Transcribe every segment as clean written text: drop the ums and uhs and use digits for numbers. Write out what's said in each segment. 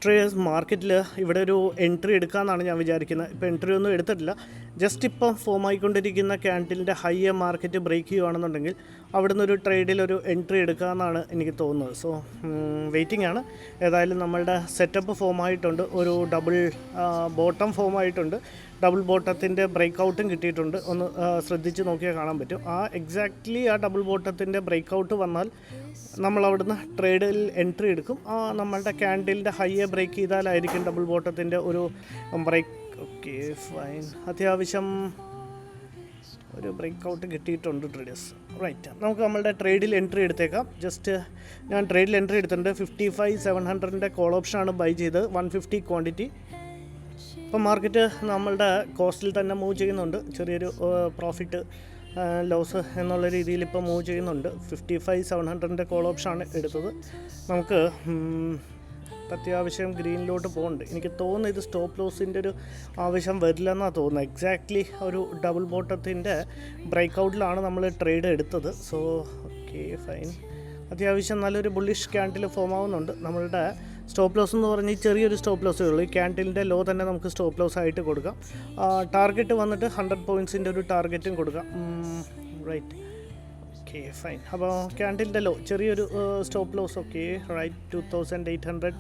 Traders മാർക്കറ്റിൽ ഇവിടെ ഒരു എൻട്രി എടുക്കാമെന്നാണ് ഞാൻ വിചാരിക്കുന്നത്. ഇപ്പോൾ എൻട്രി ഒന്നും എടുത്തിട്ടില്ല. ജസ്റ്റ് ഇപ്പം ഫോം ആയിക്കൊണ്ടിരിക്കുന്ന ക്യാൻഡിലിൻ്റെ ഹൈ മാർക്കറ്റ് ബ്രേക്ക് ചെയ്യുകയാണെന്നുണ്ടെങ്കിൽ അവിടെ നിന്നൊരു ട്രേഡിൽ ഒരു എൻട്രി എടുക്കാമെന്നാണ് എനിക്ക് തോന്നുന്നത്. സോ വെയിറ്റിംഗ് ആണ്. ഏതായാലും നമ്മളുടെ സെറ്റപ്പ് ഫോം ആയിട്ടുണ്ട്, ഒരു ഡബിൾ ബോട്ടം ഫോം ആയിട്ടുണ്ട്. ഡബിൾ ബോട്ടത്തിൻ്റെ ബ്രേക്ക് ഔട്ടും കിട്ടിയിട്ടുണ്ട്. ഒന്ന് ശ്രദ്ധിച്ച് നോക്കിയാൽ കാണാൻ പറ്റും. എക്സാക്ട്ലി ആ ഡബിൾ ബോട്ടത്തിൻ്റെ ബ്രേക്ക് ഔട്ട് വന്നാൽ നമ്മൾ അവിടുന്ന് ട്രേഡിൽ എൻട്രി എടുക്കും. നമ്മളുടെ ക്യാൻഡിലിൻ്റെ ഹൈയെ ബ്രേക്ക് ചെയ്താലായിരിക്കും ഡബിൾ ബോട്ടത്തിൻ്റെ ഒരു ബ്രേക്ക്. ഓക്കെ ഫൈൻ, അത്യാവശ്യം ഒരു ബ്രേക്ക് ഔട്ട് കിട്ടിയിട്ടുണ്ട് ട്രേഡേഴ്സ്. റൈറ്റ്, നമുക്ക് നമ്മളുടെ ട്രേഡിൽ എൻട്രി എടുത്തേക്കാം. ജസ്റ്റ് ഞാൻ ട്രേഡിൽ എൻട്രി എടുത്തിട്ടുണ്ട്. 55,700 കോൾ ഓപ്ഷനാണ് ബൈ ചെയ്തത്, 150 ക്വാണ്ടിറ്റി. ഇപ്പം മാർക്കറ്റ് നമ്മളുടെ കോസ്റ്റിൽ തന്നെ മൂവ് ചെയ്യുന്നുണ്ട്. ചെറിയൊരു പ്രോഫിറ്റ് ലോസ് എന്നുള്ള രീതിയിൽ ഇപ്പോൾ മൂവ് ചെയ്യുന്നുണ്ട്. 55,700 കോൾ ഓപ്ഷനാണ് എടുത്തത്. നമുക്ക് അത്യാവശ്യം ഗ്രീനിലോട്ട് പോകുന്നുണ്ട്. എനിക്ക് തോന്നുന്നു ഇത് സ്റ്റോപ്പ് ലോസിൻ്റെ ഒരു ആവശ്യം വരില്ലെന്നാണ് തോന്നുന്നത്. എക്സാക്ട്ലി ഒരു ഡബിൾ ബോട്ടത്തിൻ്റെ ബ്രേക്ക് ഔട്ടിലാണ് നമ്മൾ ട്രേഡ് എടുത്തത്. സോ ഓക്കെ ഫൈൻ, അത്യാവശ്യം നല്ലൊരു ബുള്ളിഷ് ക്യാൻഡിൽ ഫോം ആവുന്നുണ്ട്. നമ്മളുടെ സ്റ്റോപ്പ് ലോസ് എന്ന് പറഞ്ഞാൽ ചെറിയൊരു സ്റ്റോപ്പ് ലോസേ ഉള്ളൂ. ഈ ക്യാൻഡിലിൻ്റെ ലോ തന്നെ നമുക്ക് സ്റ്റോപ്പ് ലോസ് ആയിട്ട് കൊടുക്കാം. ടാർഗറ്റ് വന്നിട്ട് 100 പോയിൻറ്റ്സിൻ്റെ ഒരു ടാർഗറ്റും കൊടുക്കാം. Right, okay fine. അപ്പോൾ ക്യാൻഡിലിൻ്റെ ലോ ചെറിയൊരു സ്റ്റോപ്പ് ലോസ്. ഓക്കെ റൈറ്റ്, 2,800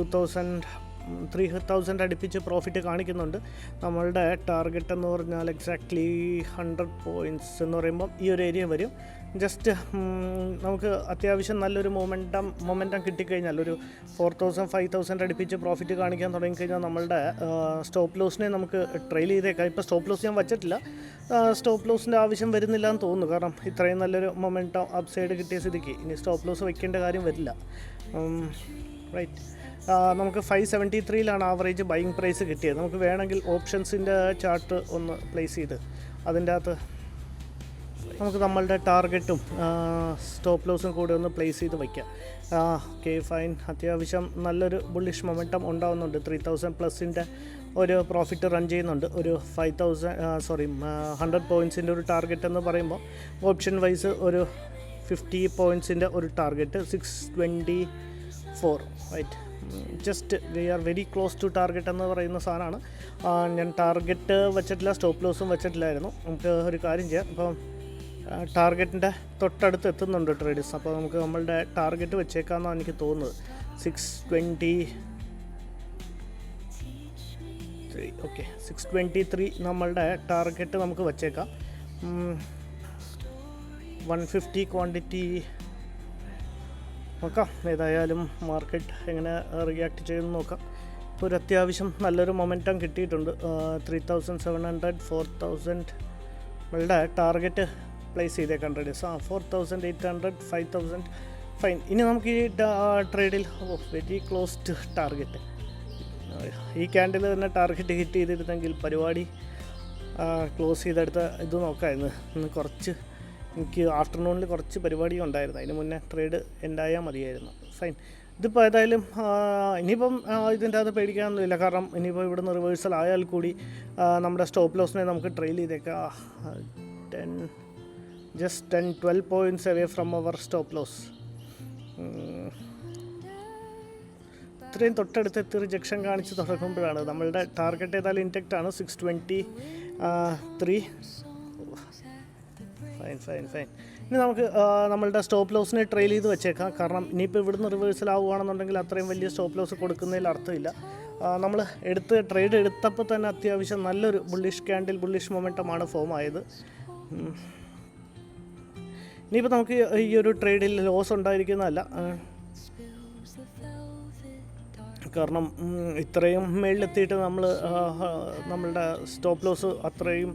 3,000 അടുപ്പിച്ച് പ്രോഫിറ്റ് കാണിക്കുന്നുണ്ട്. നമ്മളുടെ ടാർഗറ്റ് എന്ന് പറഞ്ഞാൽ എക്സാക്ട്ലി 100 പോയിൻറ്റ്സ് എന്ന് പറയുമ്പം ഈ ഒരു ഏരിയ വരും. ജസ്റ്റ് നമുക്ക് അത്യാവശ്യം നല്ലൊരു മൊമെൻറ്റം കിട്ടിക്കഴിഞ്ഞാൽ ഒരു 4,000 5,000 അടുപ്പിച്ച് പ്രോഫിറ്റ് കാണിക്കാൻ തുടങ്ങിക്കഴിഞ്ഞാൽ നമ്മളുടെ സ്റ്റോപ്പ് ലോസിനെ നമുക്ക് ട്രെയിൽ ചെയ്തേക്കാം. ഇപ്പോൾ സ്റ്റോപ്പ് ലോസ് ഞാൻ വച്ചിട്ടില്ല. സ്റ്റോപ്പ് ലോസിൻ്റെ ആവശ്യം വരുന്നില്ല എന്ന് തോന്നുന്നു. കാരണം ഇത്രയും നല്ലൊരു മൊമെൻറ്റം അപ്പ് സൈഡ് കിട്ടിയ സ്ഥിതിക്ക് ഇനി സ്റ്റോപ്പ് ലോസ് വയ്ക്കേണ്ട കാര്യം വരില്ല. റൈറ്റ്, നമുക്ക് 573 ആവറേജ് ബൈയിങ് പ്രൈസ് കിട്ടിയത്. നമുക്ക് വേണമെങ്കിൽ ഓപ്ഷൻസിൻ്റെ ചാർട്ട് ഒന്ന് പ്ലേസ് ചെയ്ത് അതിൻ്റെ അകത്ത് നമുക്ക് നമ്മളുടെ ടാർഗറ്റും സ്റ്റോപ്പ് ലോസും കൂടെ ഒന്ന് പ്ലേസ് ചെയ്ത് വയ്ക്കാം. ഓക്കെ ഫൈൻ, അത്യാവശ്യം നല്ലൊരു ബുള്ളിഷ് മൊമെൻറ്റം ഉണ്ടാകുന്നുണ്ട്. 3,000 പ്ലസിൻ്റെ ഒരു പ്രോഫിറ്റ് റൺ ചെയ്യുന്നുണ്ട്. ഒരു 100 പോയിൻറ്റ്സിൻ്റെ ഒരു ടാർഗറ്റ് എന്ന് പറയുമ്പോൾ ഓപ്ഷൻ വൈസ് ഒരു 50 പോയിൻറ്റ്സിൻ്റെ ഒരു target 624. Right, just we are very close to target എന്ന് പറയുന്ന സാധനമാണ്. ഞാൻ ടാർഗറ്റ് വെച്ചിട്ടില്ല, സ്റ്റോപ്പ് ലോസും വെച്ചിട്ടില്ലായിരുന്നു. നമുക്ക് ഒരു കാര്യം ചെയ്യാം. അപ്പം ടാർഗറ്റിൻ്റെ തൊട്ടടുത്ത് എത്തുന്നുണ്ട് ട്രേഡേഴ്സ്. അപ്പോൾ നമുക്ക് നമ്മളുടെ ടാർഗറ്റ് വെച്ചേക്കാമെന്നാണ് എനിക്ക് തോന്നുന്നത്. 623. ഓക്കെ, 623 നമ്മളുടെ ടാർഗറ്റ് നമുക്ക് വെച്ചേക്കാം. 150 ക്വാണ്ടിറ്റി നോക്കാം. ഏതായാലും മാർക്കറ്റ് എങ്ങനെ റിയാക്ട് ചെയ്യുമെന്ന് നോക്കാം. ഇപ്പോൾ ഒരു അത്യാവശ്യം നല്ലൊരു മൊമെൻറ്റം കിട്ടിയിട്ടുണ്ട്. 3,700 4,000 നമ്മളുടെ ടാർഗറ്റ് പ്ലേസ് ചെയ്തേക്കാം ട്രേഡേഴ്സ്. 4,800 5,000 ഫൈൻ. ഇനി നമുക്ക് ഈ ട്രേഡിൽ വെരി ക്ലോസ് ടു ടാർഗറ്റ്. ഈ ക്യാൻഡിൽ തന്നെ ടാർഗറ്റ് ഹിറ്റ് ചെയ്തിരുന്നെങ്കിൽ പരിപാടി ക്ലോസ് ചെയ്തെടുത്ത ഇത് നോക്കാമായിരുന്നു. ഇന്ന് കുറച്ച് എനിക്ക് ആഫ്റ്റർനൂണിൽ കുറച്ച് പരിപാടി ഉണ്ടായിരുന്നു. അതിന് മുന്നേ ട്രേഡ് എൻഡായാൽ മതിയായിരുന്നു. ഫൈൻ, ഇതിപ്പോൾ ഏതായാലും ഇനിയിപ്പം ഇതിൻ്റെ അകത്ത് പേടിക്കാനൊന്നുമില്ല. കാരണം ഇനിയിപ്പോൾ ഇവിടുന്ന് റിവേഴ്സൽ ആയാൽ കൂടി നമ്മുടെ സ്റ്റോപ്പ് ലോസിനെ നമുക്ക് ട്രെയിൽ ചെയ്തേക്കാം. 10-12 points away from our stop loss. ഇത്രയും തൊട്ടടുത്ത് റിജക്ഷൻ കാണിച്ച് തുടങ്ങുമ്പോഴാണ് നമ്മളുടെ ടാർഗറ്റ് ഏതായാലും ഇൻറ്റക്റ്റാണ് 623. ഫൈൻ. ഇനി നമുക്ക് നമ്മളുടെ സ്റ്റോപ്പ് ലോസിനെ ട്രെയിൽ ചെയ്ത് വെച്ചേക്കാം. കാരണം ഇനിയിപ്പോൾ ഇവിടുന്ന് റിവേഴ്സൽ ആവുകയാണെന്നുണ്ടെങ്കിൽ അത്രയും വലിയ സ്റ്റോപ്പ് ലോസ് കൊടുക്കുന്നതിൽ അർത്ഥമില്ല. നമ്മൾ ട്രേഡ് എടുത്തപ്പോൾ തന്നെ അത്യാവശ്യം നല്ലൊരു ബുള്ളിഷ് മൊമെൻറ്റമാണ് ഫോം ആയത്. ഇനിയിപ്പോൾ നമുക്ക് ഈ ഒരു ട്രേഡിൽ ലോസ് ഉണ്ടായിരിക്കുന്നതല്ല. കാരണം ഇത്രയും മേളിലെത്തിയിട്ട് നമ്മളുടെ സ്റ്റോപ്പ് ലോസ് അത്രയും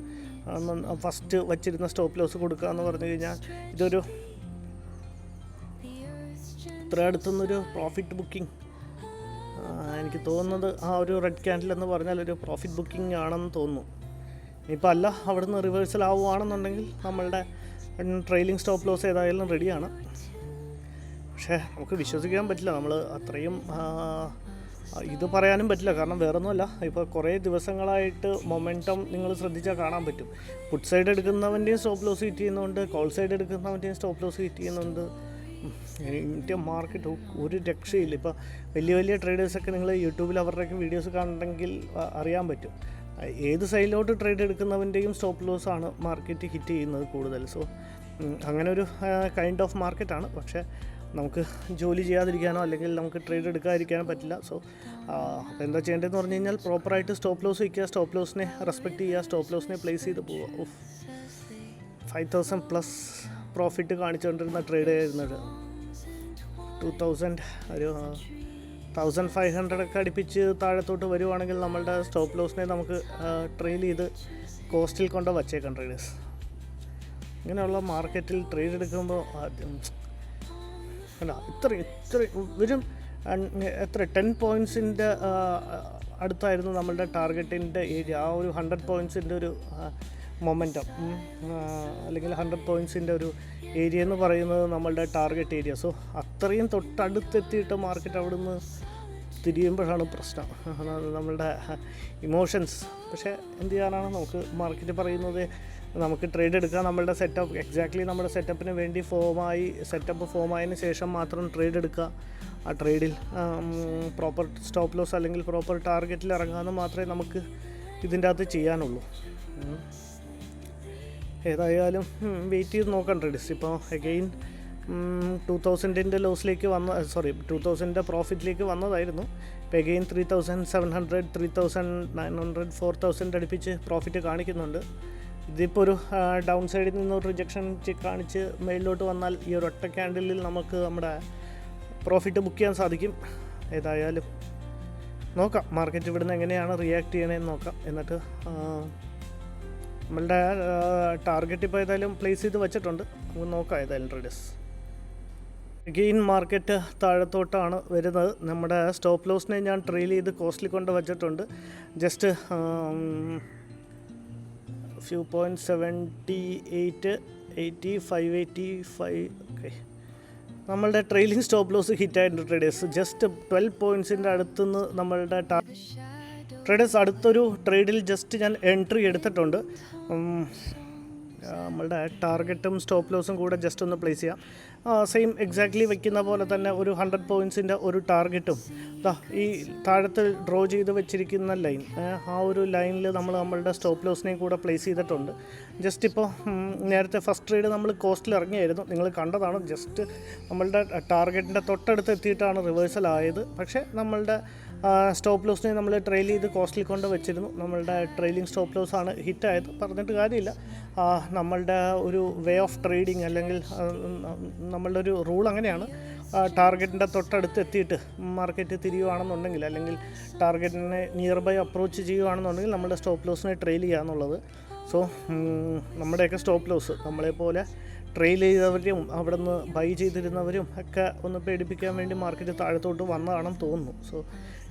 ഫസ്റ്റ് വച്ചിരുന്ന സ്റ്റോപ്പ് ലോസ് കൊടുക്കുക എന്ന് പറഞ്ഞു കഴിഞ്ഞാൽ ഇതൊരു ഇത്ര അടുത്തുനിന്നൊരു പ്രോഫിറ്റ് ബുക്കിംഗ് എനിക്ക് തോന്നുന്നത്. ഒരു റെഡ് ക്യാൻഡിൽ എന്ന് പറഞ്ഞാൽ ഒരു പ്രോഫിറ്റ് ബുക്കിംഗ് ആണെന്ന് തോന്നുന്നു. ഇനിയിപ്പോൾ അല്ല അവിടുന്ന് റിവേഴ്സൽ ആവുകയാണെന്നുണ്ടെങ്കിൽ നമ്മളുടെ ട്രെയിലിംഗ് സ്റ്റോപ്പ് ലോസ് ഏതായാലും റെഡിയാണ്. പക്ഷേ നമുക്ക് വിശ്വസിക്കാൻ പറ്റില്ല. നമ്മൾ അത്രയും ഇത് പറയാനും പറ്റില്ല. കാരണം വേറൊന്നുമല്ല, ഇപ്പോൾ കുറേ ദിവസങ്ങളായിട്ട് മൊമെൻറ്റം നിങ്ങൾ ശ്രദ്ധിച്ചാൽ കാണാൻ പറ്റും. പുട്ട് സൈഡ് എടുക്കുന്നവൻ്റെയും സ്റ്റോപ്പ് ലോസ് ഹിറ്റ് ചെയ്യുന്നുണ്ട്, കോൾ സൈഡ് എടുക്കുന്നവൻ്റെയും സ്റ്റോപ്പ് ലോസ് ഹിറ്റ് ചെയ്യുന്നുണ്ട്. ഇന്ത്യ മാർക്കറ്റ് ഒരു രക്ഷയില്ല. ഇപ്പോൾ വലിയ വലിയ ട്രേഡേഴ്സൊക്കെ നിങ്ങൾ യൂട്യൂബിൽ അവരുടെയൊക്കെ വീഡിയോസ് കാണണമെങ്കിൽ അറിയാൻ പറ്റും. ഏത് സൈഡിലോട്ട് ട്രേഡ് എടുക്കുന്നവൻ്റെയും സ്റ്റോപ്പ് ലോസ് ആണ് മാർക്കറ്റ് ഹിറ്റ് ചെയ്യുന്നത് കൂടുതൽ. സോ അങ്ങനെ ഒരു കൈൻഡ് ഓഫ് മാർക്കറ്റാണ്. പക്ഷേ നമുക്ക് ജോലി ചെയ്യാതിരിക്കാനോ അല്ലെങ്കിൽ നമുക്ക് ട്രേഡ് എടുക്കാതിരിക്കാനോ പറ്റില്ല. സോ അപ്പോൾ എന്താ ചെയ്യേണ്ടതെന്ന് പറഞ്ഞു കഴിഞ്ഞാൽ പ്രോപ്പറായിട്ട് സ്റ്റോപ്പ് ലോസ് വയ്ക്കുക, സ്റ്റോപ്പ് ലോസിനെ റെസ്പെക്റ്റ് ചെയ്യുക, സ്റ്റോപ്പ് ലോസിനെ പ്ലേസ് ചെയ്ത് പോവുക. 5,000+ പ്രോഫിറ്റ് കാണിച്ചുകൊണ്ടിരുന്ന ട്രേഡ് ആയിരുന്നത് 2,000 ഒരു 1,500 ഒക്കെ അടുപ്പിച്ച് താഴത്തോട്ട് വരുവാണെങ്കിൽ നമ്മളുടെ സ്റ്റോപ്പ് ലോസിനെ നമുക്ക് ട്രെയിൽ ചെയ്ത് കോസ്റ്റിൽ കൊണ്ട് വച്ചേക്കാം ട്രേഡേഴ്സ്. ഇങ്ങനെയുള്ള മാർക്കറ്റിൽ ട്രേഡ് എടുക്കുമ്പോൾ അല്ല ഇത്ര വരും എത്ര 10 പോയിൻറ്റ്സിൻ്റെ അടുത്തായിരുന്നു നമ്മളുടെ ടാർഗറ്റിൻ്റെ ഏരിയ. ആ ഒരു 100 പോയിൻറ്റ്സിൻ്റെ ഒരു മൊമെൻറ്റം അല്ലെങ്കിൽ 100 പോയിൻറ്റ്സിൻ്റെ ഒരു ഏരിയ എന്ന് പറയുന്നത് നമ്മളുടെ ടാർഗറ്റ് ഏരിയ. സോ അത്രയും തൊട്ടടുത്തെത്തിയിട്ട് മാർക്കറ്റ് അവിടെ നിന്ന് തിരിയുമ്പോഴാണ് പ്രശ്നം, നമ്മളുടെ ഇമോഷൻസ്. പക്ഷേ എന്ത് ചെയ്യാനാണ്, നമുക്ക് മാർക്കറ്റ് പറയുന്നത് നമുക്ക് ട്രേഡ് എടുക്കുക, നമ്മളുടെ സെറ്റപ്പ് എക്സാക്ട്ലി നമ്മുടെ സെറ്റപ്പിന് വേണ്ടി സെറ്റപ്പ് ഫോമായതിന് ശേഷം മാത്രം ട്രേഡ് എടുക്കുക. ആ ട്രേഡിൽ പ്രോപ്പർ സ്റ്റോപ്പ് ലോസ് അല്ലെങ്കിൽ പ്രോപ്പർ ടാർഗറ്റിൽ ഇറങ്ങാമെന്ന് മാത്രമേ നമുക്ക് ഇതിൻ്റെ അകത്ത് ചെയ്യാനുള്ളൂ. ഏതായാലും വെയിറ്റ് ചെയ്ത് നോക്കാം ട്രേഡേഴ്സ്. ഇപ്പോൾ അഗെയിൻ 2,000 ലോസിലേക്ക് 2,000 പ്രോഫിറ്റിലേക്ക് വന്നതായിരുന്നു. ഇപ്പോൾ അഗെയിൻ 3,700, 3,900, 4,000 അടുപ്പിച്ച് പ്രോഫിറ്റ് കാണിക്കുന്നുണ്ട്. ഇതിപ്പോൾ ഒരു ഡൗൺ സൈഡിൽ നിന്ന് ഒരു റിജക്ഷൻ കാണിച്ച് മേളിലോട്ട് വന്നാൽ ഈ ഒരു ഒറ്റ ക്യാൻഡിലിൽ നമുക്ക് നമ്മുടെ പ്രോഫിറ്റ് ബുക്ക് ചെയ്യാൻ സാധിക്കും. ഏതായാലും നോക്കാം മാർക്കറ്റ് ഇവിടുന്ന് എങ്ങനെയാണ് റിയാക്ട് ചെയ്യണമെന്ന് നോക്കാം. എന്നിട്ട് നമ്മളുടെ ടാർഗറ്റ് ഇപ്പോൾ ഏതായാലും പ്ലേസ് ചെയ്ത് വെച്ചിട്ടുണ്ട്, നമുക്ക് നോക്കാം ഏതായാലും ട്രേഡേഴ്സ്. ഗെയിൻ മാർക്കറ്റ് താഴത്തോട്ടാണ് വരുന്നത്. നമ്മുടെ സ്റ്റോപ്പ് ലോസിനെ ഞാൻ ട്രെയിൽ ചെയ്ത് കോസ്റ്റിൽ കൊണ്ട് വച്ചിട്ടുണ്ട്. Just few 0.78, 85, 85. ഓക്കെ, നമ്മളുടെ ട്രെയിലിംഗ് സ്റ്റോപ്പ് ലോസ് ഹിറ്റായിട്ടുണ്ട് ട്രേഡേഴ്സ്. ജസ്റ്റ് 12 പോയിൻറ്റ്സിൻ്റെ അടുത്തുനിന്ന് നമ്മളുടെ ട്രേഡേഴ്സ് അടുത്തൊരു ട്രേഡിൽ ജസ്റ്റ് ഞാൻ എൻട്രി എടുത്തിട്ടുണ്ട്. നമ്മളുടെ ടാർഗറ്റും സ്റ്റോപ്പ് ലോസും കൂടെ ജസ്റ്റ് ഒന്ന് പ്ലേസ് ചെയ്യാം. സെയിം എക്സാക്ട്ലി വയ്ക്കുന്ന പോലെ തന്നെ ഒരു 100 പോയിൻറ്റ്സിൻ്റെ ഒരു ടാർഗറ്റും ഈ താഴത്ത് ഡ്രോ ചെയ്ത് വെച്ചിരിക്കുന്ന ലൈൻ, ആ ഒരു ലൈനിൽ നമ്മളുടെ സ്റ്റോപ്പ് ലോസിനെയും കൂടെ പ്ലേസ് ചെയ്തിട്ടുണ്ട്. ജസ്റ്റ് ഇപ്പോൾ നേരത്തെ ഫസ്റ്റ് ട്രേഡ് നമ്മൾ കോസ്റ്റിൽ ഇറങ്ങിയായിരുന്നു, നിങ്ങൾ കണ്ടതാണ്. ജസ്റ്റ് നമ്മളുടെ ടാർഗറ്റിൻ്റെ തൊട്ടടുത്ത് എത്തിയിട്ടാണ് റിവേഴ്സൽ ആയത്. പക്ഷേ നമ്മളുടെ സ്റ്റോപ്പ് ലോസിനെ നമ്മൾ ട്രെയിൽ ചെയ്ത് കോസ്റ്റിൽ കൊണ്ട് വെച്ചിരുന്നു. നമ്മളുടെ ട്രെയിലിംഗ് സ്റ്റോപ്പ് ലോസാണ് ഹിറ്റായത്, പറഞ്ഞിട്ട് കാര്യമില്ല. നമ്മളുടെ ഒരു വേ ഓഫ് ട്രേഡിങ് അല്ലെങ്കിൽ നമ്മളുടെ ഒരു റൂൾ അങ്ങനെയാണ്. ടാർഗറ്റിൻ്റെ തൊട്ടടുത്ത് എത്തിയിട്ട് മാർക്കറ്റ് തിരിയുവാണെന്നുണ്ടെങ്കിൽ അല്ലെങ്കിൽ ടാർഗറ്റിനെ നിയർ ബൈ അപ്രോച്ച് ചെയ്യുകയാണെന്നുണ്ടെങ്കിൽ നമ്മുടെ സ്റ്റോപ്പ് ലോസിനെ ട്രെയിൽ ചെയ്യുക എന്നുള്ളത്. സോ നമ്മുടെയൊക്കെ സ്റ്റോപ്പ് ലോസ് നമ്മളെപ്പോലെ ട്രെയിൽ ചെയ്തവരും അവിടെ നിന്ന് ബൈ ചെയ്തിരുന്നവരും ഒക്കെ ഒന്ന് പേടിപ്പിക്കാൻ വേണ്ടി മാർക്കറ്റ് താഴത്തോട്ട് വന്നതാണെന്ന് തോന്നുന്നു. സോ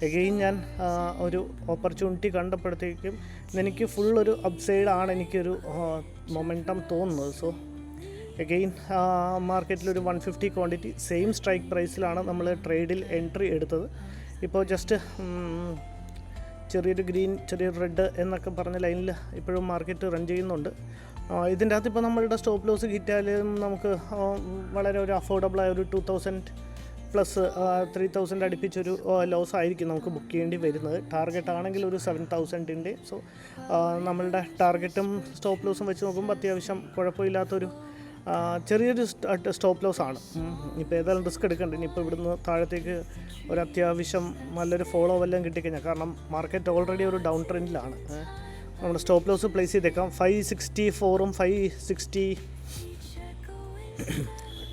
എഗെയിൻ ഞാൻ ഒരു ഓപ്പർച്യൂണിറ്റി കണ്ടപ്പോഴത്തേക്കും എനിക്ക് ഫുള്ളൊരു അപ്സൈഡാണ് എനിക്കൊരു മൊമെൻറ്റം തോന്നുന്നത്. സോ എഗെയിൻ മാർക്കറ്റിലൊരു 150 ക്വാണ്ടിറ്റി സെയിം സ്ട്രൈക്ക് പ്രൈസിലാണ് നമ്മൾ ട്രേഡിൽ എൻട്രി എടുത്തത്. ഇപ്പോൾ ജസ്റ്റ് ചെറിയൊരു ഗ്രീൻ, ചെറിയൊരു റെഡ് എന്നൊക്കെ പറഞ്ഞ ലൈനിൽ ഇപ്പോഴും മാർക്കറ്റ് റൺ ചെയ്യുന്നുണ്ട്. ഇതിൻ്റെ അകത്ത് ഇപ്പോൾ നമ്മളുടെ സ്റ്റോപ്പ് ലോസ് കിട്ടിയാലും നമുക്ക് വളരെ ഒരു അഫോർഡബിളായ ഒരു 2,000 പ്ലസ് 3,000 അടുപ്പിച്ചൊരു ലോസ് ആയിരിക്കും നമുക്ക് ബുക്ക് ചെയ്യേണ്ടി വരുന്നത്. ടാർഗറ്റ് ആണെങ്കിൽ ഒരു 7,000-ൻ്റെ. സോ നമ്മളുടെ ടാർഗറ്റും സ്റ്റോപ്പ് ലോസും വെച്ച് നോക്കുമ്പോൾ അത്യാവശ്യം കുഴപ്പമില്ലാത്തൊരു ചെറിയൊരു സ്റ്റോപ്പ് ലോസാണ്. ഇപ്പോൾ ഏതായാലും റിസ്ക് എടുക്കേണ്ട. ഇനിയിപ്പോൾ ഇവിടുന്ന് താഴത്തേക്ക് ഒരു അത്യാവശ്യം നല്ലൊരു ഫോളോ വല്ലതും കിട്ടിക്കഴിഞ്ഞാൽ, കാരണം മാർക്കറ്റ് ഓൾറെഡി ഒരു ഡൗൺ ട്രെൻഡിലാണ്. നമ്മുടെ സ്റ്റോപ്പ് ലോസ് പ്ലേസ് ചെയ്തേക്കാം 564ഉം 560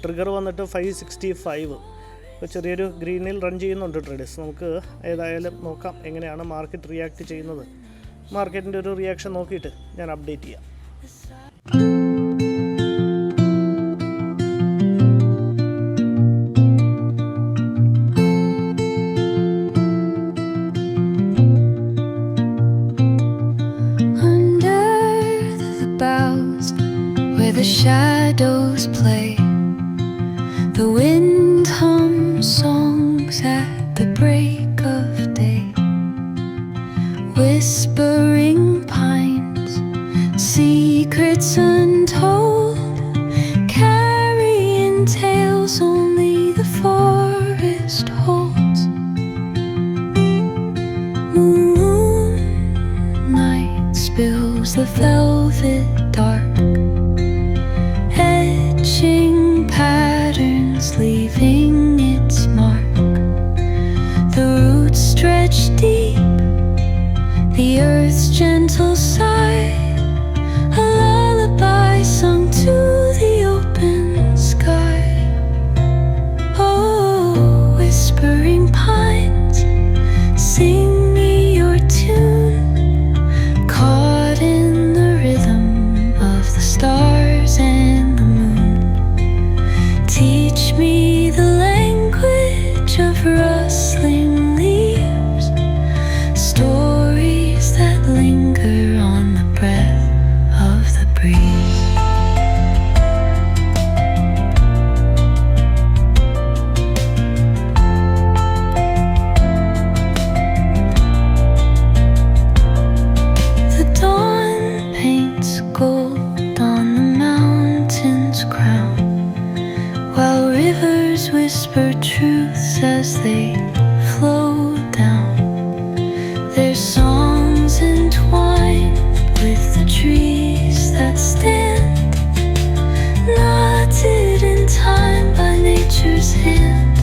ട്രിഗർ വന്നിട്ട് 565. ഇപ്പോൾ ചെറിയൊരു ഗ്രീനിൽ റൺ ചെയ്യുന്നുണ്ട് ട്രേഡേഴ്സ്. നമുക്ക് ഏതായാലും നോക്കാം എങ്ങനെയാണ് മാർക്കറ്റ് റിയാക്ട് ചെയ്യുന്നത്. മാർക്കറ്റിൻ്റെ ഒരു റിയാക്ഷൻ നോക്കിയിട്ട് ഞാൻ അപ്ഡേറ്റ് ചെയ്യാം. The shadows play, the wind hums songs at the break of day, whispering pines, secrets untold, carrying tales only winds leaving its mark. The roots stretch deep, the earth's gentle sigh, a lullaby sung to the open sky. Oh, whispering pines, sing me your tune, caught in the rhythm of the stars and the moon. Teach me the language of rustling leaves, stories that linger on the breath of the breeze. The dawn paints gold on the mountain's crown, while rivers whisper truths as they flow down. Their songs entwined with the trees that stand, knotted in time by nature's hand.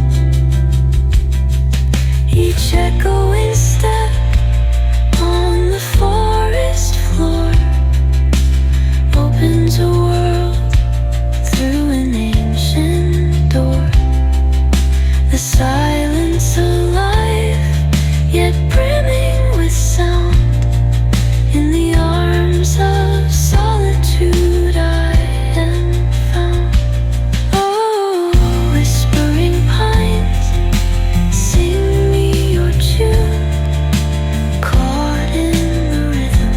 Each echoing step on the forest floor opens a world through an ancient door. The silence alive, yet brimming with sound. In the arms of solitude I am found. Oh, whispering pines, sing me your tune, caught in the rhythm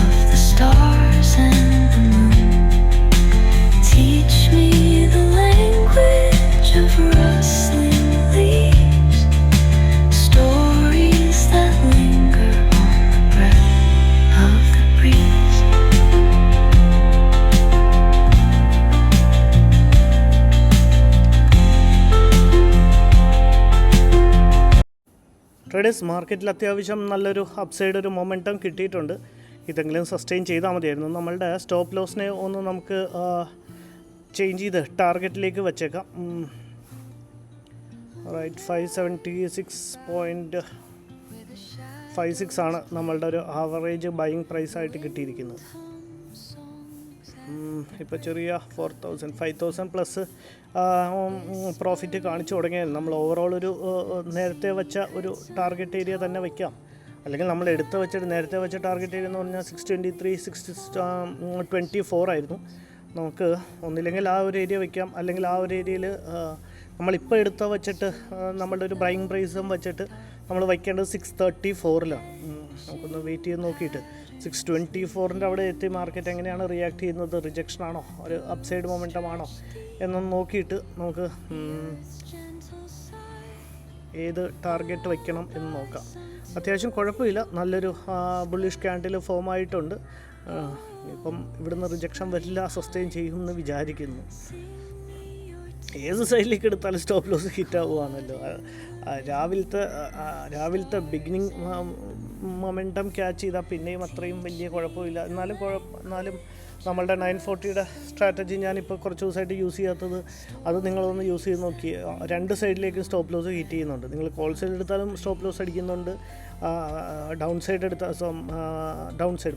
of the stars and the moon. Teach me the language of rustling leaves, stories that linger on the breath of the breeze. Traders മാർക്കറ്റിൽ അത്യാവശ്യം നല്ലൊരു upside ഒരു momentum കിട്ടിയിട്ടുണ്ട്. ഇതെങ്കിലും sustain ചെയ്താൽ മതിയായിരുന്നു. നമ്മളുടെ stop ലോസിനെ ഒന്ന് നമുക്ക് ചേഞ്ച് ചെയ്ത് ടാർഗറ്റിലേക്ക് വച്ചേക്കാം. റൈറ്റ് 576.56 ആണ് നമ്മളുടെ ഒരു ആവറേജ് ബൈയിങ് പ്രൈസായിട്ട് കിട്ടിയിരിക്കുന്നത്. ഇപ്പോൾ ചെറിയ 5,000 പ്ലസ് പ്രോഫിറ്റ് കാണിച്ചു തുടങ്ങിയാൽ നമ്മൾ ഓവറോൾ ഒരു നേരത്തെ വെച്ച ഒരു ടാർഗറ്റ് ഏരിയ തന്നെ വയ്ക്കാം. അല്ലെങ്കിൽ നമ്മൾ നേരത്തെ വെച്ച ടാർഗറ്റ് ഏരിയ എന്ന് പറഞ്ഞാൽ 623, 624 ആയിരുന്നു. നമുക്ക് ഒന്നില്ലെങ്കിൽ ആ ഒരു ഏരിയ വയ്ക്കാം, അല്ലെങ്കിൽ ആ ഒരു ഏരിയയിൽ നമ്മളിപ്പോൾ വെച്ചിട്ട് നമ്മളുടെ ഒരു ബൈയിങ് പ്രൈസും വെച്ചിട്ട് നമ്മൾ വയ്ക്കേണ്ടത് 634ലാണ്. നമുക്കൊന്ന് വെയിറ്റ് ചെയ്ത് നോക്കിയിട്ട് 624ൻ്റെ അവിടെ എത്തി മാർക്കറ്റ് എങ്ങനെയാണ് റിയാക്ട് ചെയ്യുന്നത്, റിജക്ഷൻ ആണോ ഒരു അപ്സൈഡ് മൊമെൻറ്റം ആണോ എന്നൊന്ന് നോക്കിയിട്ട് നമുക്ക് ഏത് ടാർഗറ്റ് വയ്ക്കണം എന്ന് നോക്കാം. അത്യാവശ്യം കുഴപ്പമില്ല, നല്ലൊരു ബുള്ളിഷ് ക്യാൻഡിൽ ഫോം ആയിട്ടുണ്ട്. ഇപ്പം ഇവിടുന്ന് റിജക്ഷൻ വരില്ല, സസ്റ്റെയിൻ ചെയ്യുമെന്ന് വിചാരിക്കുന്നു. ഏത് സൈഡിലേക്ക് എടുത്താലും സ്റ്റോപ്പ് ലോസ് ഹിറ്റ് ആവുകയാണല്ലോ. രാവിലത്തെ ബിഗിനിങ് മൊമെൻറ്റം ക്യാച്ച് ചെയ്താൽ പിന്നെയും അത്രയും വലിയ കുഴപ്പമില്ല. എന്നാലും നമ്മളുടെ 940യുടെ സ്ട്രാറ്റജി ഞാനിപ്പോൾ കുറച്ച് ദിവസമായിട്ട് യൂസ് ചെയ്യാത്തത്, അത് നിങ്ങളൊന്ന് യൂസ് ചെയ്ത് നോക്കി. രണ്ട് സൈഡിലേക്കും സ്റ്റോപ്പ് ലോസ് ഹിറ്റ് ചെയ്യുന്നുണ്ട്. നിങ്ങൾ കോൾ സൈഡ് എടുത്താലും സ്റ്റോപ്പ് ലോസ് അടിക്കുന്നുണ്ട്, ഡൗൺ സൈഡ്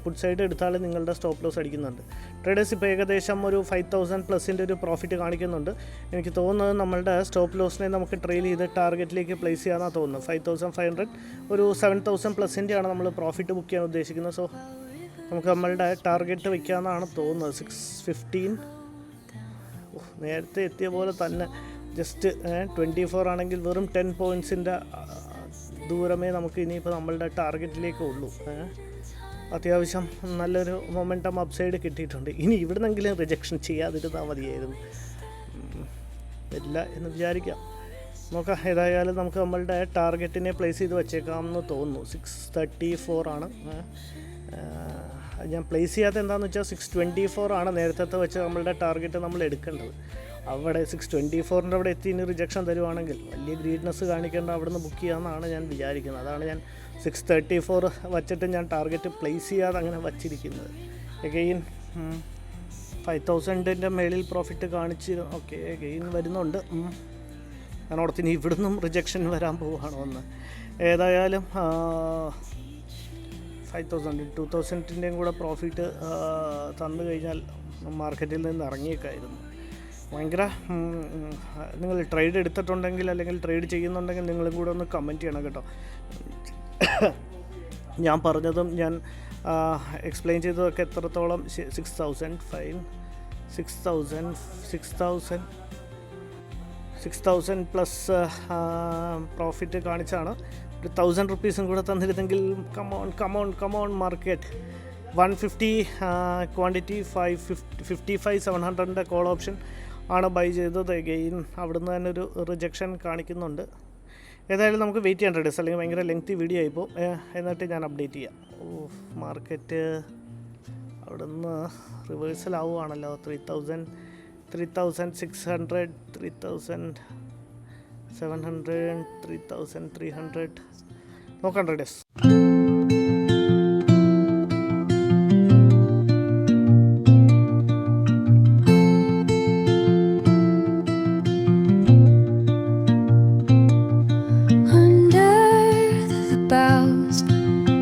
പുട്ട് സൈഡ് എടുത്താലും നിങ്ങളുടെ സ്റ്റോപ്പ് ലോസ് അടിക്കുന്നുണ്ട്. ട്രേഡേഴ്സ് ഇപ്പോൾ ഏകദേശം ഒരു 5,000 പ്ലസിൻ്റെ ഒരു പ്രോഫിറ്റ് കാണിക്കുന്നുണ്ട്. എനിക്ക് തോന്നുന്നത് നമ്മളുടെ സ്റ്റോപ്പ് ലോസിനെ നമുക്ക് ട്രെയിൽ ചെയ്ത് ടാർഗറ്റിലേക്ക് പ്ലേസ് ചെയ്യാനാണ് തോന്നുന്നത്. 5,500 ഒരു 7,000 പ്ലസിൻ്റെയാണ് നമ്മൾ പ്രോഫിറ്റ് ബുക്ക് ചെയ്യാൻ ഉദ്ദേശിക്കുന്നത്. സോ നമുക്ക് നമ്മളുടെ ടാർഗറ്റ് വയ്ക്കാമെന്നാണ് തോന്നുന്നത്. 615 നേരത്തെ എത്തിയ പോലെ തന്നെ, ജസ്റ്റ് 24 ആണെങ്കിൽ വെറും 10 പോയിൻറ്റ്സിൻ്റെ ദൂരമേ നമുക്ക് ഇനിയിപ്പോൾ നമ്മളുടെ ടാർഗറ്റിലേക്ക് ഉള്ളൂ. അത്യാവശ്യം നല്ലൊരു മൊമെൻറ്റം അപ്സൈഡ് കിട്ടിയിട്ടുണ്ട്. ഇനി ഇവിടുന്നെങ്കിലും റിജക്ഷൻ ചെയ്യാതിരുന്നാൽ മതിയായിരുന്നു. ഇല്ല എന്ന് വിചാരിക്കാം. നോക്കാം, ഏതായാലും നമുക്ക് നമ്മളുടെ ടാർഗറ്റിനെ പ്ലേസ് ചെയ്ത് വെച്ചേക്കാമെന്ന് തോന്നുന്നു. 634 ആണ് ഞാൻ പ്ലേസ് ചെയ്യാത്ത. എന്താണെന്ന് വെച്ചാൽ 624 ആണ് നേരത്തെ വെച്ച് നമ്മളുടെ ടാർഗറ്റ് നമ്മൾ എടുക്കേണ്ടത്. അവിടെ 624ൻ്റെ അവിടെ എത്തി ഇനി റിജക്ഷൻ തരുവാണെങ്കിൽ വലിയ ഗ്രീഡ്നെസ് കാണിക്കേണ്ട അവിടെ നിന്ന് ബുക്ക് ചെയ്യാമെന്നാണ് ഞാൻ വിചാരിക്കുന്നത്. അതാണ് ഞാൻ 634 വച്ചിട്ട് ഞാൻ ടാർഗറ്റ് പ്ലേസ് ചെയ്യാതെ അങ്ങനെ വച്ചിരിക്കുന്നത്. എഗെയിൻ 5000 മേളിൽ പ്രോഫിറ്റ് കാണിച്ച് ഓക്കെ ഗെയിൻ വരുന്നുണ്ട്. ഞാൻ ഓർത്തിന് ഇവിടുന്നും റിജക്ഷൻ വരാൻ പോവുകയാണോ എന്ന്. ഏതായാലും 5000 2000-ൻ്റെയും കൂടെ പ്രോഫിറ്റ് തന്നു കഴിഞ്ഞാൽ മാർക്കറ്റിൽ നിന്ന് ഇറങ്ങിയേക്കായിരുന്നു. ഭയങ്കര നിങ്ങൾ ട്രേഡ് എടുത്തിട്ടുണ്ടെങ്കിൽ അല്ലെങ്കിൽ ട്രേഡ് ചെയ്യുന്നുണ്ടെങ്കിൽ നിങ്ങളും കൂടെ ഒന്ന് കമൻറ്റ് ചെയ്യണം കേട്ടോ. ഞാൻ പറഞ്ഞതും ഞാൻ എക്സ്പ്ലെയിൻ ചെയ്തതൊക്കെ എത്രത്തോളം 6000 ഫൈൻ 6000 പ്ലസ് പ്രോഫിറ്റ് കാണിച്ചാണ്. ഒരു 1000 റുപ്പീസും കൂടെ തന്നിരുന്നെങ്കിൽ come on market 150 quantity 55,700 call option ആണ് ബൈ ചെയ്തത്. ഗെയിൻ അവിടുന്ന് തന്നെ ഒരു റിജക്ഷൻ കാണിക്കുന്നുണ്ട്. ഏതായാലും നമുക്ക് വെയിറ്റ് ചെയ്യാൻ ഡേയ്സ്, അല്ലെങ്കിൽ ഭയങ്കര ലെങ്തി വീഡിയോ ആയിപ്പോൾ. എന്നിട്ട് ഞാൻ അപ്ഡേറ്റ് ചെയ്യാം. മാർക്കറ്റ് അവിടുന്ന് റിവേഴ്സൽ ആവുകയാണല്ലോ. 3600 3700 3300 നോക്കാം days.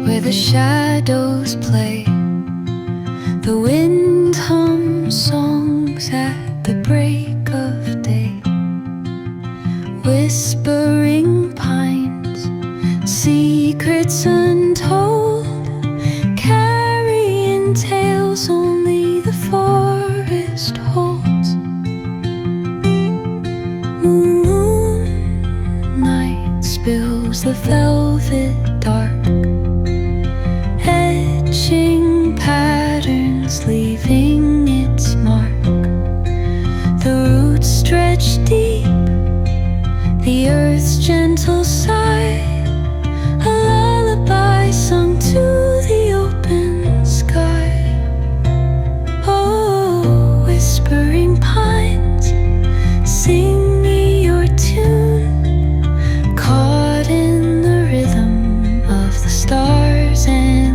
Where the shadows play, the wind hums songs at the break of day. Whispering pines, secrets untold, carrying tales only the forest holds. Moonlight spills the velvet dark, patterns leaving its mark. The roots stretch deep, the earth's gentle sigh, a lullaby sung to the open sky. Oh, whispering pines, sing me your tune, caught in the rhythm of the stars and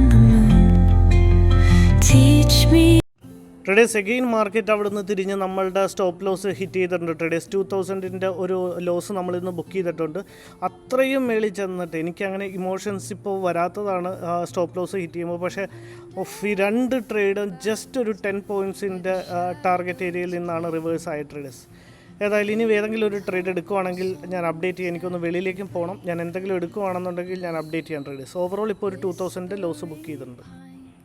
traders again market അവിടെ നിന്ന് തിരിഞ്ഞ് നമ്മളുടെ stop loss hit ചെയ്തിട്ടുണ്ട്. Traders 2000-ൻ്റെ ഒരു loss നമ്മളിന്ന് book ചെയ്തിട്ടുണ്ട്. അത്രയും മേളിൽ ചെന്നിട്ട് എനിക്കങ്ങനെ ഇമോഷൻസ് ഇപ്പോൾ വരാത്തതാണ് സ്റ്റോപ്പ് ലോസ് ഹിറ്റ് ചെയ്യുമ്പോൾ. പക്ഷേ ഈ 2 ട്രേഡും ജസ്റ്റ് ഒരു 10 പോയിൻറ്റ്സിൻ്റെ ടാർഗറ്റ് ഏരിയയിൽ നിന്നാണ് റിവേഴ്സ് ആയ ട്രേഡേഴ്സ്. ഏതായാലും ഇനി ഏതെങ്കിലും ഒരു ട്രേഡ് എടുക്കുവാണെങ്കിൽ ഞാൻ അപ്ഡേറ്റ് ചെയ്യാം. എനിക്കൊന്ന് വെളിയിലേക്കും പോകണം. ഞാൻ എന്തെങ്കിലും എടുക്കുവാണെന്നുണ്ടെങ്കിൽ ഞാൻ അപ്ഡേറ്റ് ചെയ്യാം ട്രേഡേഴ്സ്. ഓവറോൾ ഇപ്പോൾ ഒരു 2000 ലോസ് ബുക്ക് ചെയ്തിട്ടുണ്ട്.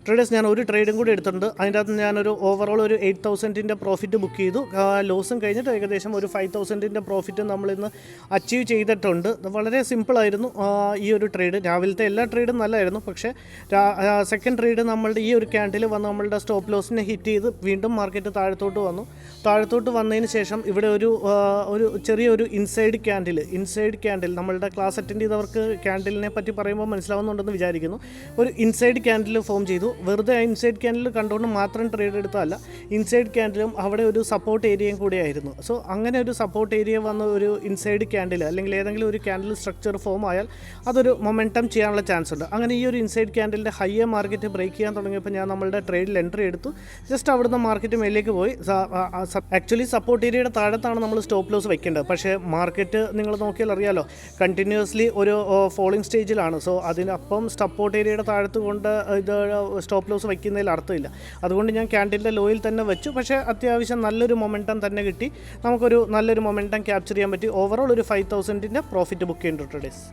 ട്രേഡേഴ്സ് ഞാൻ ഒരു ട്രേഡും കൂടി എടുത്തിട്ടുണ്ട്. അതിൻ്റെ അകത്ത് ഞാനൊരു ഓവറോൾ ഒരു 8000-ൻ്റെ പ്രോഫിറ്റ് ബുക്ക് ചെയ്തു. ലോസും കഴിഞ്ഞിട്ട് ഏകദേശം ഒരു 5000-ൻ്റെ പ്രോഫിറ്റ് നമ്മളിന്ന് അച്ചീവ് ചെയ്തിട്ടുണ്ട്. വളരെ സിമ്പിളായിരുന്നു ഈ ഒരു ട്രേഡ്. രാവിലത്തെ എല്ലാ ട്രേഡും നല്ലതായിരുന്നു. പക്ഷേ സെക്കൻഡ് ട്രേഡ് നമ്മളുടെ ഈ ഒരു ക്യാൻഡിൽ വന്ന് നമ്മളുടെ സ്റ്റോപ്പ് ലോസിനെ ഹിറ്റ് ചെയ്ത് വീണ്ടും മാർക്കറ്റ് താഴത്തോട്ട് വന്നു. താഴത്തോട്ട് വന്നതിന് ശേഷം ഇവിടെ ഒരു ചെറിയൊരു ഇൻസൈഡ് ക്യാൻഡിൽ നമ്മളുടെ ക്ലാസ് അറ്റൻഡ് ചെയ്തവർക്ക് ക്യാൻഡിലിനെ പറ്റി പറയുമ്പോൾ മനസ്സിലാവുന്നുണ്ടെന്ന് വിചാരിക്കുന്നു. ഒരു ഇൻസൈഡ് ക്യാൻഡിൽ ഫോം ചെയ്തു. വെറുതെ ഇൻസൈഡ് ക്യാൻഡിൽ കണ്ടുകൊണ്ട് മാത്രം ട്രേഡ് എടുത്തതല്ല, ഇൻസൈഡ് ക്യാൻഡിലും അവിടെ ഒരു സപ്പോർട്ട് ഏരിയയും കൂടിയായിരുന്നു. സോ അങ്ങനെ ഒരു സപ്പോർട്ട് ഏരിയ വന്ന ഒരു ഇൻസൈഡ് ക്യാൻഡിൽ അല്ലെങ്കിൽ ഏതെങ്കിലും ഒരു ക്യാൻഡിൽ സ്ട്രക്ചർ ഫോം ആയാൽ അതൊരു മൊമെൻറ്റം ചെയ്യാനുള്ള ചാൻസ് ഉണ്ട്. അങ്ങനെ ഈ ഒരു ഇൻസൈഡ് ക്യാൻഡിലിൻ്റെ ഹൈയർ മാർക്കറ്റ് ബ്രേക്ക് ചെയ്യാൻ തുടങ്ങിയപ്പോൾ ഞാൻ നമ്മളുടെ ട്രേഡിൽ എൻട്രി എടുത്തു. ജസ്റ്റ് അവിടുന്ന് മാർക്കറ്റ് മേലേക്ക് പോയി. ആക്ച്വലി സപ്പോർട്ട് ഏരിയയുടെ താഴത്താണ് നമ്മൾ സ്റ്റോപ്പ് ലോസ് വെക്കേണ്ടത്. പക്ഷേ മാർക്കറ്റ് നിങ്ങൾ നോക്കിയാൽ അറിയാലോ, കണ്ടിന്യൂസ്ലി ഒരു ഫോളിംഗ് സ്റ്റേജിലാണ്. സോ അതിനപ്പം സപ്പോർട്ട് ഏരിയയുടെ താഴത്ത് കൊണ്ട് ഇത് സ്റ്റോപ്പ് ലോസ് വയ്ക്കുന്നതിൽ അർത്ഥമില്ല. അതുകൊണ്ട് ഞാൻ ക്യാൻഡിലിൻ്റെ ലോയിൽ തന്നെ വെച്ചു. പക്ഷേ അത്യാവശ്യം നല്ലൊരു മൊമെൻറ്റം തന്നെ കിട്ടി. നമുക്കൊരു നല്ലൊരു മൊമെൻറ്റം ക്യാപ്ചർ ചെയ്യാൻ പറ്റി. ഓവറോൾ ഒരു 5000-ൻ്റെ പ്രോഫിറ്റ് ബുക്ക് ചെയ്തിട്ടുണ്ട് ട്രേഡേഴ്സ്.